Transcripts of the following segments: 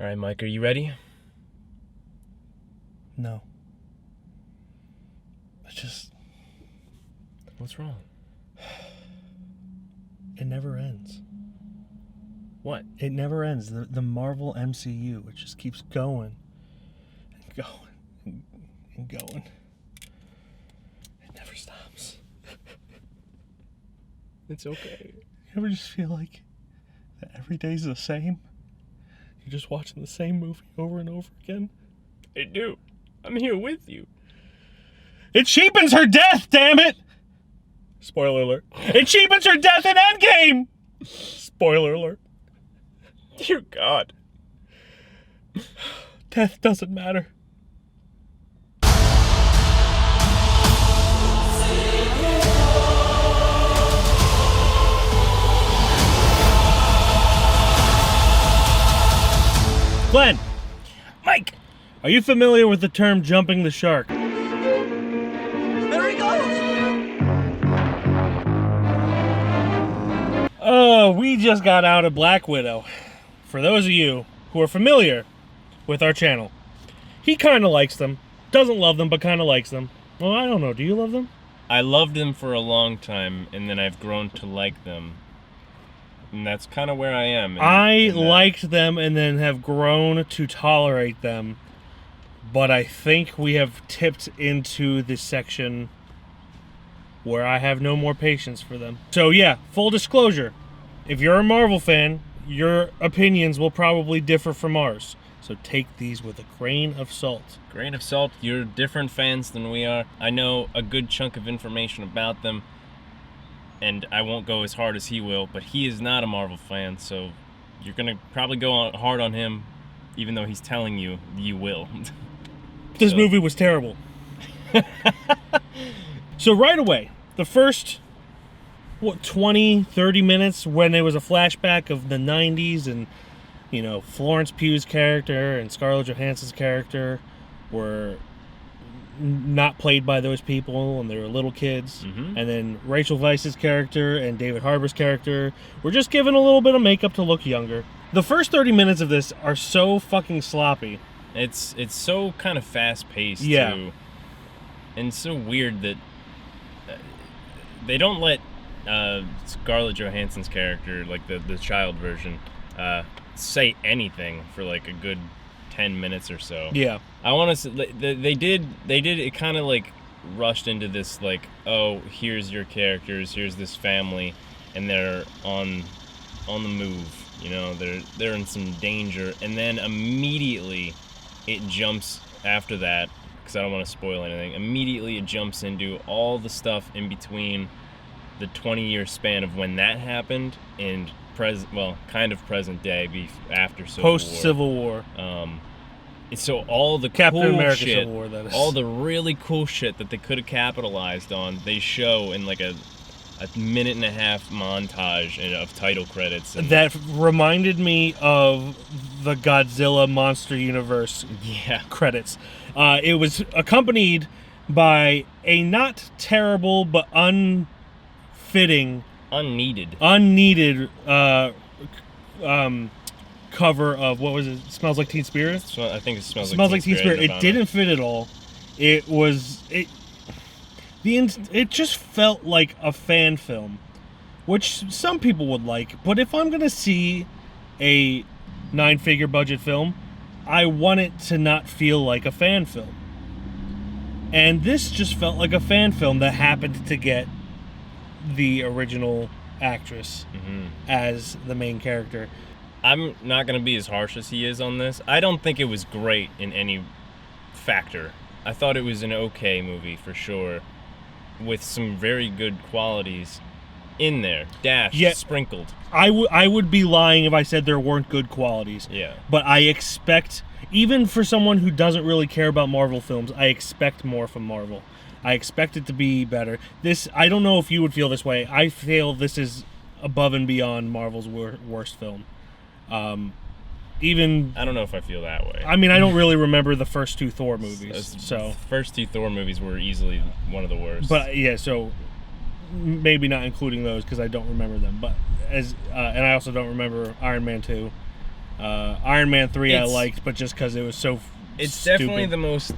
All right, Mike, are you ready? No. What's wrong? It never ends. What? It never ends. The Marvel MCU, it just keeps going and going and going. It never stops. It's okay. You ever just feel like that every day's the same? You're just watching the same movie over and over again? I do. I'm here with you. It cheapens her death, damn it! Spoiler alert. It cheapens her death in Endgame! Spoiler alert. Dear God. Death doesn't matter. Glen! Mike! Are you familiar with the term jumping the shark? There he goes! Oh, we just got out of Black Widow. For those of you who are familiar with our channel, he kind of likes them. Doesn't love them, but kind of likes them. Well, I don't know. Do you love them? I loved them for a long time, and then I've grown to like them. And that's kind of where I am. I liked them and then have grown to tolerate them. But I think we have tipped into the section where I have no more patience for them. So yeah, full disclosure. If you're a Marvel fan, your opinions will probably differ from ours. So take these with a grain of salt. Grain of salt, you're different fans than we are. I know a good chunk of information about them, and I won't go as hard as he will, but he is not a Marvel fan, so you're going to probably go hard on him, even though he's telling you you will. This movie was terrible. So right away, the first 20, 30 minutes when there was a flashback of the 90s and, you know, Florence Pugh's character and Scarlett Johansson's character were not played by those people and they were little kids. Mm-hmm. And then Rachel Weisz's character and David Harbour's character were just given a little bit of makeup to look younger. The first 30 minutes of this are so fucking sloppy. It's so kind of fast-paced, yeah. too. And so weird that they don't let Scarlett Johansson's character, like the child version, say anything for like a good 10 minutes or so. Yeah. I want to say they did it kind of like rushed into this like, oh, here's your characters, here's this family, and they're on the move, you know, they're in some danger, and then immediately it jumps after that, because I don't want to spoil anything, immediately it jumps into all the stuff in between the 20-year span of when that happened and kind of present day after Civil War. Post-Civil War. So all the Captain cool America shit, Civil War, that is. all the really cool shit that they could have capitalized on, they show in like a minute and a half montage of title credits. That reminded me of the Godzilla Monster Universe credits. It was accompanied by a not terrible but unneeded cover of, what was it? Smells Like Teen Spirit? I think it smells like Teen Spirit. It didn't fit at all. It just felt like a fan film, which some people would like. But if I'm gonna see a 9-figure budget film, I want it to not feel like a fan film. And this just felt like a fan film that happened to get the original actress as the main character. I'm not going to be as harsh as he is on this. I don't think it was great in any factor. I thought it was an okay movie for sure, with some very good qualities in there, sprinkled. I would be lying if I said there weren't good qualities. Yeah. But I expect, even for someone who doesn't really care about Marvel films, I expect more from Marvel. I expect it to be better. This, I don't know if you would feel this way. I feel this is above and beyond Marvel's worst film. Even I don't know if I feel that way. I mean, I don't really remember the first two Thor movies. So the first two Thor movies were easily one of the worst. But yeah, so maybe not including those because I don't remember them. But and I also don't remember Iron Man 2. Iron Man 3 I liked, but just because it was so It's stupid. definitely the most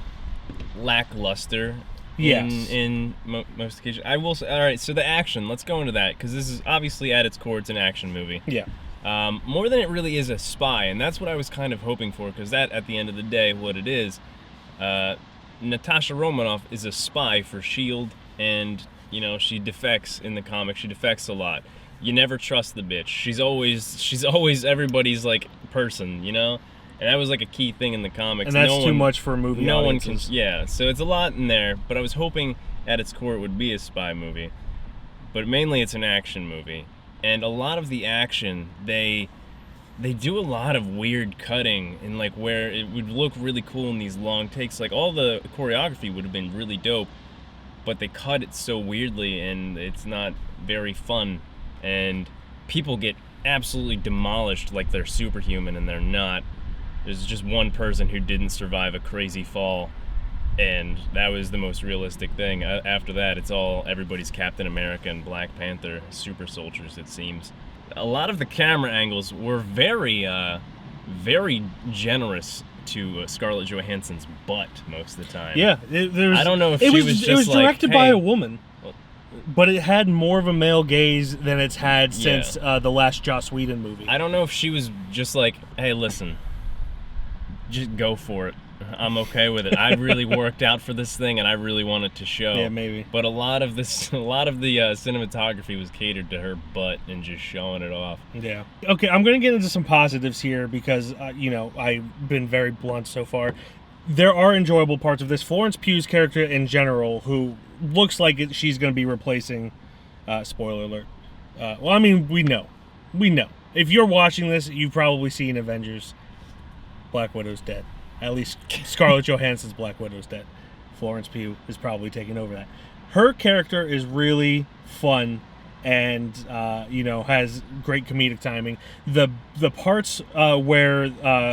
lackluster Yes. in most occasions. I will say, all right, so the action, let's go into that, because this is obviously at its core, it's an action movie. Yeah. More than it really is a spy, and that's what I was kind of hoping for, because that, at the end of the day, what it is, Natasha Romanoff is a spy for S.H.I.E.L.D., and, you know, she defects in the comics. She defects a lot. You never trust the bitch. She's always everybody's, like, person, you know? And that was, like, a key thing in the comics. And that's too much for a movie No one audiences. can... Yeah, so it's a lot in there, but I was hoping at its core it would be a spy movie. But mainly it's an action movie. And a lot of the action, they do a lot of weird cutting, and like where it would look really cool in these long takes. Like all the choreography would have been really dope, but they cut it so weirdly, and it's not very fun. And people get absolutely demolished like they're superhuman, and they're not. There's just one person who didn't survive a crazy fall, and that was the most realistic thing. After that, it's all everybody's Captain America and Black Panther, super soldiers, it seems. A lot of the camera angles were very generous to Scarlett Johansson's butt most of the time. Yeah, I don't know if she was just it was directed like, by hey, a woman, but it had more of a male gaze than it's had since the last Joss Whedon movie. I don't know if she was just like, hey, listen, just go for it. I'm okay with it. I really worked out for this thing, and I really want it to show. Yeah, maybe. But a lot of the cinematography was catered to her butt and just showing it off. Yeah. Okay, I'm going to get into some positives here because, I've been very blunt so far. There are enjoyable parts of this. Florence Pugh's character in general, who looks like she's going to be replacing... spoiler alert. We know. If you're watching this, you've probably seen Avengers. Black Widow's dead. At least Scarlett Johansson's Black Widow's dead. Florence Pugh is probably taking over that. Her character is really fun and, has great comedic timing. The parts where...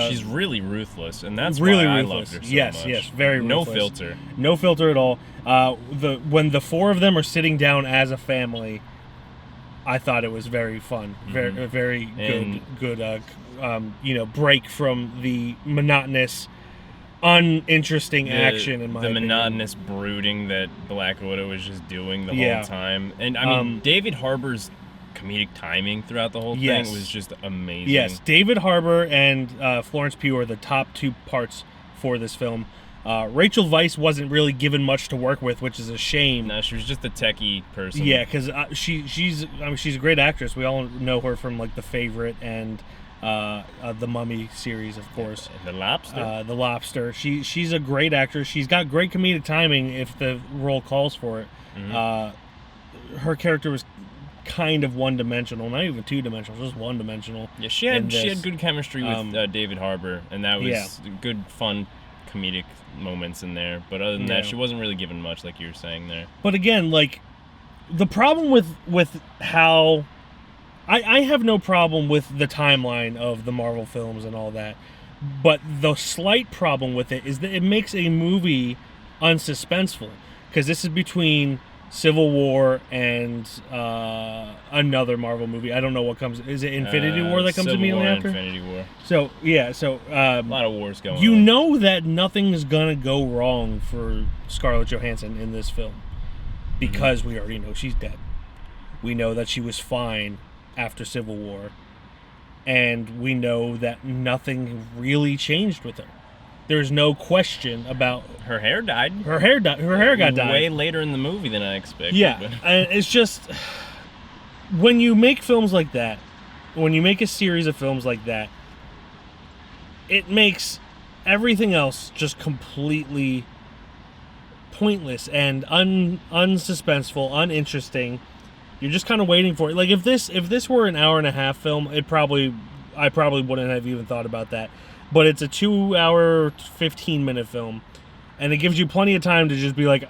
she's really ruthless, and that's really why ruthless. I loved her so Yes, much. yes, very No ruthless. filter. No filter at all. When the four of them are sitting down as a family, I thought it was very fun. Mm-hmm. Very good break from the monotonous, uninteresting action in my opinion. The monotonous brooding that Black Widow was just doing the whole time. And I mean, David Harbour's comedic timing throughout the whole thing was just amazing. Yes, David Harbour and Florence Pugh are the top two parts for this film. Rachel Weisz wasn't really given much to work with, which is a shame. No, she was just a techie person. Yeah, because she's a great actress. We all know her from like The Favorite and the Mummy series, of course. The Lobster. The Lobster. She's a great actress. She's got great comedic timing if the role calls for it. Mm-hmm. Her character was kind of one-dimensional, not even two-dimensional, just one-dimensional. Yeah, she had good chemistry with David Harbour, and that was good, fun comedic moments in there. But other than that, she wasn't really given much, like you were saying there. But again, like the problem with how I have no problem with the timeline of the Marvel films and all that, but the slight problem with it is that it makes a movie unsuspenseful, because this is between Civil War and another Marvel movie. I don't know what comes. Is it Infinity War that comes Civil immediately War, after? Infinity War. So yeah, so a lot of wars going on. You know that nothing's gonna go wrong for Scarlett Johansson in this film, because we already know she's dead. We know that she was fine after Civil War, and we know that nothing really changed with her. There's no question about her hair died. Her hair got dyed way later in the movie than I expected. Yeah, and it's just when you make films like that, when you make a series of films like that, it makes everything else just completely pointless and unsuspenseful, uninteresting. You're just kind of waiting for it. Like if this were an hour and a half film, I probably wouldn't have even thought about that. But it's a 2-hour, 15-minute film, and it gives you plenty of time to just be like,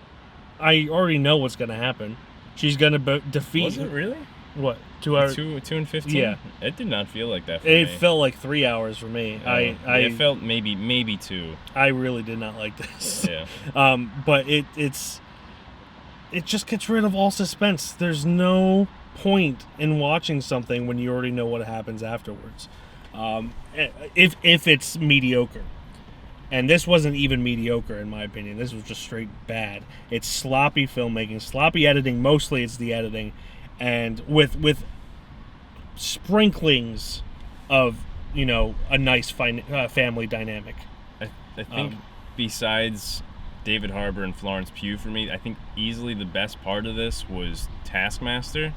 I already know what's going to happen. She's going to defeat... Was it really? What? 2 hours? 2 and 15? Yeah. It did not feel like that for me. It felt like 3 hours for me. It felt maybe 2. I really did not like this. Yeah. But it just gets rid of all suspense. There's no point in watching something when you already know what happens afterwards. If it's mediocre. And this wasn't even mediocre, in my opinion. This was just straight bad. It's sloppy filmmaking, sloppy editing. Mostly it's the editing. And with sprinklings of, a nice family dynamic. I think besides David Harbour and Florence Pugh, for me, I think easily the best part of this was Taskmaster.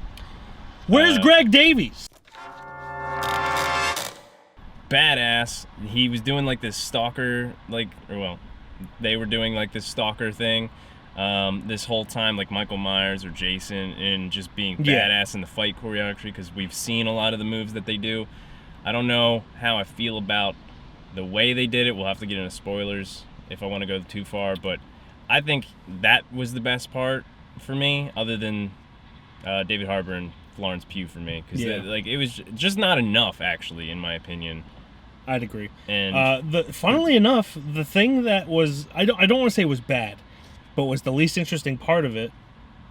Where's Greg Davies? Badass. He was doing like this stalker, they were doing like this stalker thing this whole time, like Michael Myers or Jason, and just being badass in the fight choreography, because we've seen a lot of the moves that they do. I don't know how I feel about the way they did it. We'll have to get into spoilers if I want to go too far, but I think that was the best part for me, other than David Harbour and Florence Pugh for me, because it was just not enough, actually, in my opinion. I'd agree. And funnily enough, the thing that was I don't want to say was bad, but was the least interesting part of it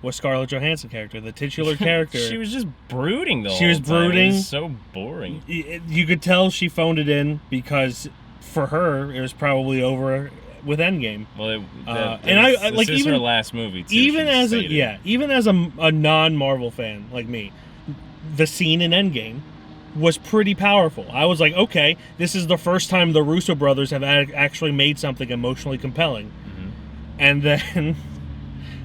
was Scarlett Johansson character, the titular character. She was just brooding the whole time. She was brooding. It was so boring. You could tell she phoned it in, because for her it was probably over with Endgame. Well, this is even her last movie too. Even as a non-Marvel fan like me, the scene in Endgame was pretty powerful. I was like, okay, this is the first time the Russo brothers have actually made something emotionally compelling. Mm-hmm. And then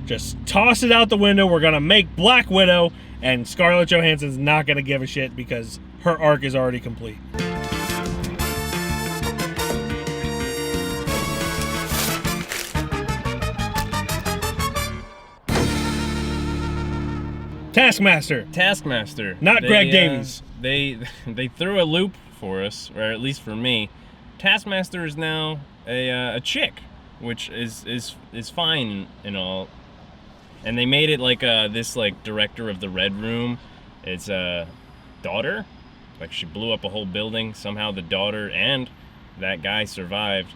just toss it out the window. We're gonna make Black Widow, and Scarlett Johansson's not gonna give a shit because her arc is already complete. Taskmaster. Not Greg Davies. They threw a loop for us, or at least for me. Taskmaster is now a chick, which is fine and all. And they made it like this like director of the Red Room. It's a daughter. Like, she blew up a whole building. Somehow the daughter and that guy survived.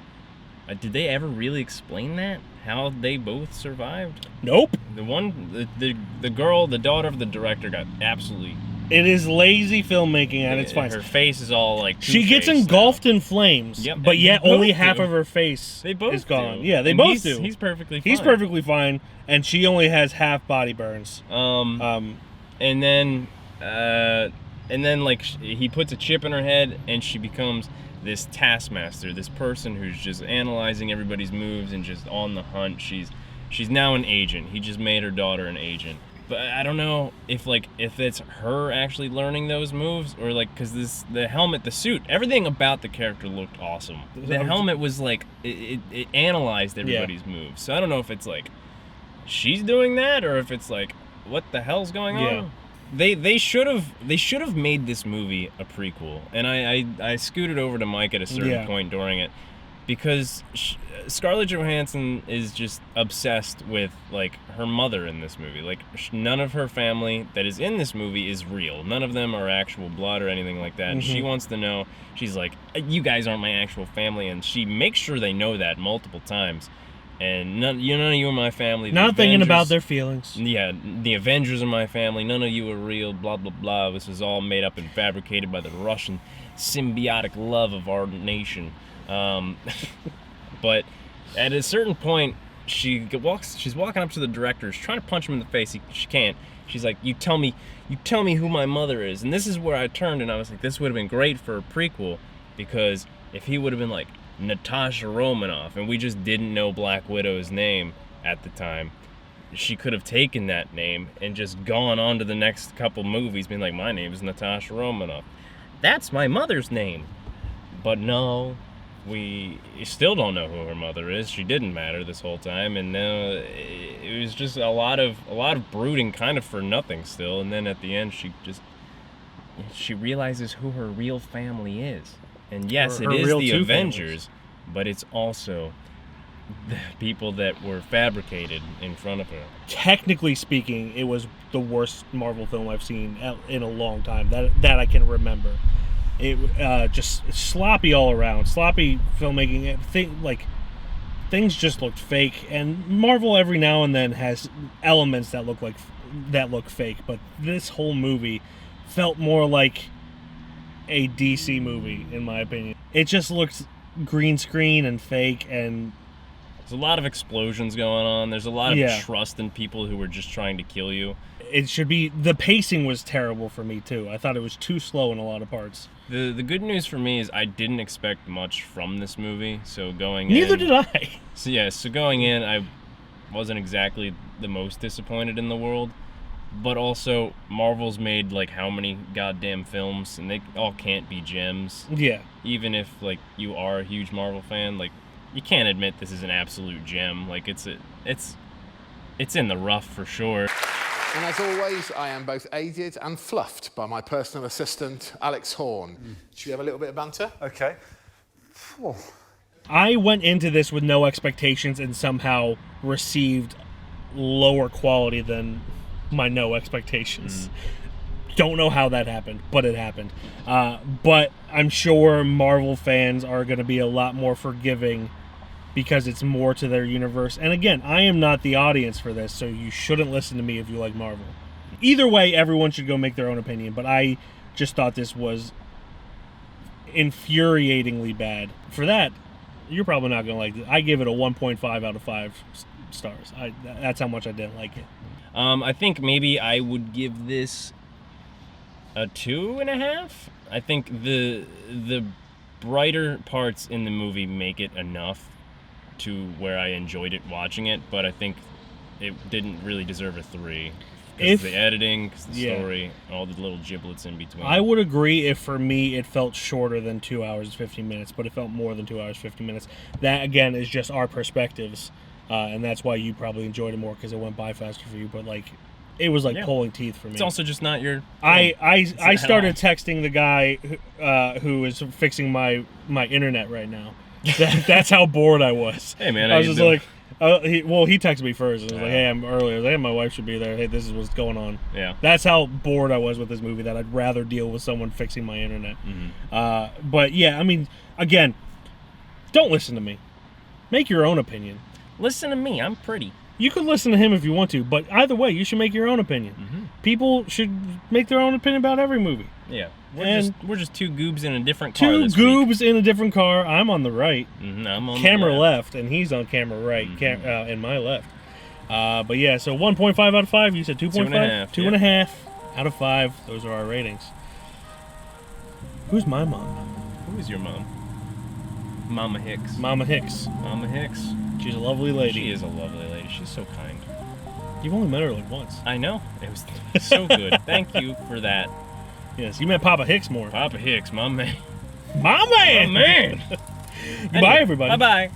Did they ever really explain that? How they both survived? Nope. The girl, the daughter of the director, got absolutely... It is lazy filmmaking at its finest. Her face is all like... She gets engulfed in flames, but yet only half of her face is gone. Do. Yeah, they and both do. He's perfectly fine. He's perfectly fine, and she only has half body burns. And then like he puts a chip in her head, and she becomes this taskmaster, this person who's just analyzing everybody's moves and just on the hunt. She's now an agent. He just made her daughter an agent. But I don't know if it's her actually learning those moves, or because the helmet, the suit, everything about the character looked awesome. The helmet was like it analyzed everybody's moves. So I don't know if it's like she's doing that, or if it's like what the hell's going on. They should have made this movie a prequel, and I scooted over to Mike at a certain point during it, because Scarlett Johansson is just obsessed with like her mother in this movie. Like, none of her family that is in this movie is real. None of them are actual blood or anything like that. And she wants to know. She's like, you guys aren't my actual family, and she makes sure they know that multiple times. And none of you are my family. Not thinking about their feelings. Yeah, the Avengers are my family. None of you are real. Blah blah blah. This is all made up and fabricated by the Russian symbiotic love of our nation. But at a certain point, she's walking up to the director, she's trying to punch him in the face. She can't. She's like, you tell me who my mother is. And this is where I turned, and I was like, this would have been great for a prequel, because if he would have been like Natasha Romanoff, and we just didn't know Black Widow's name at the time, she could have taken that name and just gone on to the next couple movies, being like, my name is Natasha Romanoff. That's my mother's name. But no, we still don't know who her mother is. She didn't matter this whole time, and it was just a lot of brooding, kind of for nothing still. And then at the end, she realizes who her real family is. And yes, it is the Avengers, but it's also the people that were fabricated in front of her. Technically speaking, it was the worst Marvel film I've seen in a long time that I can remember. It just sloppy all around, sloppy filmmaking. Things just looked fake, and Marvel every now and then has elements that look fake. But this whole movie felt more like a DC movie, in my opinion. It just looks green screen and fake, and There's a lot of explosions going on. There's a lot of Yeah. trust in people who were just trying to kill you. it should be... The pacing was terrible for me, too. I thought it was too slow in a lot of parts. The good news for me is I didn't expect much from this movie, so going Neither in... did I. So going in, I wasn't exactly the most disappointed in the world. But also, Marvel's made, like, how many goddamn films, and they all can't be gems. Yeah. Even if, like, you are a huge Marvel fan, like, you can't admit this is an absolute gem. Like, it's in the rough for sure. And as always, I am both aided and fluffed by my personal assistant, Alex Horn. Should we have a little bit of banter? Okay. Oh. I went into this with no expectations and somehow received lower quality than my no expectations. Don't know how that happened, but it happened. But I'm sure Marvel fans are going to be a lot more forgiving because it's more to their universe. And again, I am not the audience for this, so you shouldn't listen to me if you like Marvel. Either way, everyone should go make their own opinion, but I just thought this was infuriatingly bad. For that, you're probably not going to like it. I give it a 1.5 out of 5 stars. That's how much I didn't like it. I think maybe I would give this a 2.5. I think the brighter parts in the movie make it enough to where I enjoyed it watching it, but I think it didn't really deserve a 3. Because the editing, 'cause the story, all the little giblets in between. I would agree if for me it felt shorter than 2 hours and 15 minutes, but it felt more than 2 hours 15 minutes. That again is just our perspectives, and that's why you probably enjoyed it more because it went by faster for you. But like, it was like pulling teeth for me. It's also just not your. I started texting the guy who is fixing my internet right now. That's how bored I was. Hey man, I was just like, he texted me first. And I was like, hey, I'm early. I was like, hey, my wife should be there. Hey, this is what's going on. Yeah. That's how bored I was with this movie, that I'd rather deal with someone fixing my internet. But yeah, I mean, again, don't listen to me. Make your own opinion. Listen to me. I'm pretty. You could listen to him if you want to, but either way, you should make your own opinion. People should make their own opinion about every movie. Yeah. And We're just two goobs in a different car Two this week. goobs in a different car. I'm on the right. I'm on Camera the left, and he's on camera right, in my left. But yeah, so 1.5 out of 5. You said 2.5? 2.5. 2.5 out of 5. Those are our ratings. Who's my mom? Who is your mom? Mama Hicks. Mama Hicks. Mama Hicks. She's a lovely lady. She is a lovely lady. She's so kind. You've only met her like once. I know. It was so good. Thank you for that. Yes, you met Papa Hicks more. Papa Hicks, my man. My man! My man! Goodbye, everybody. Bye-bye.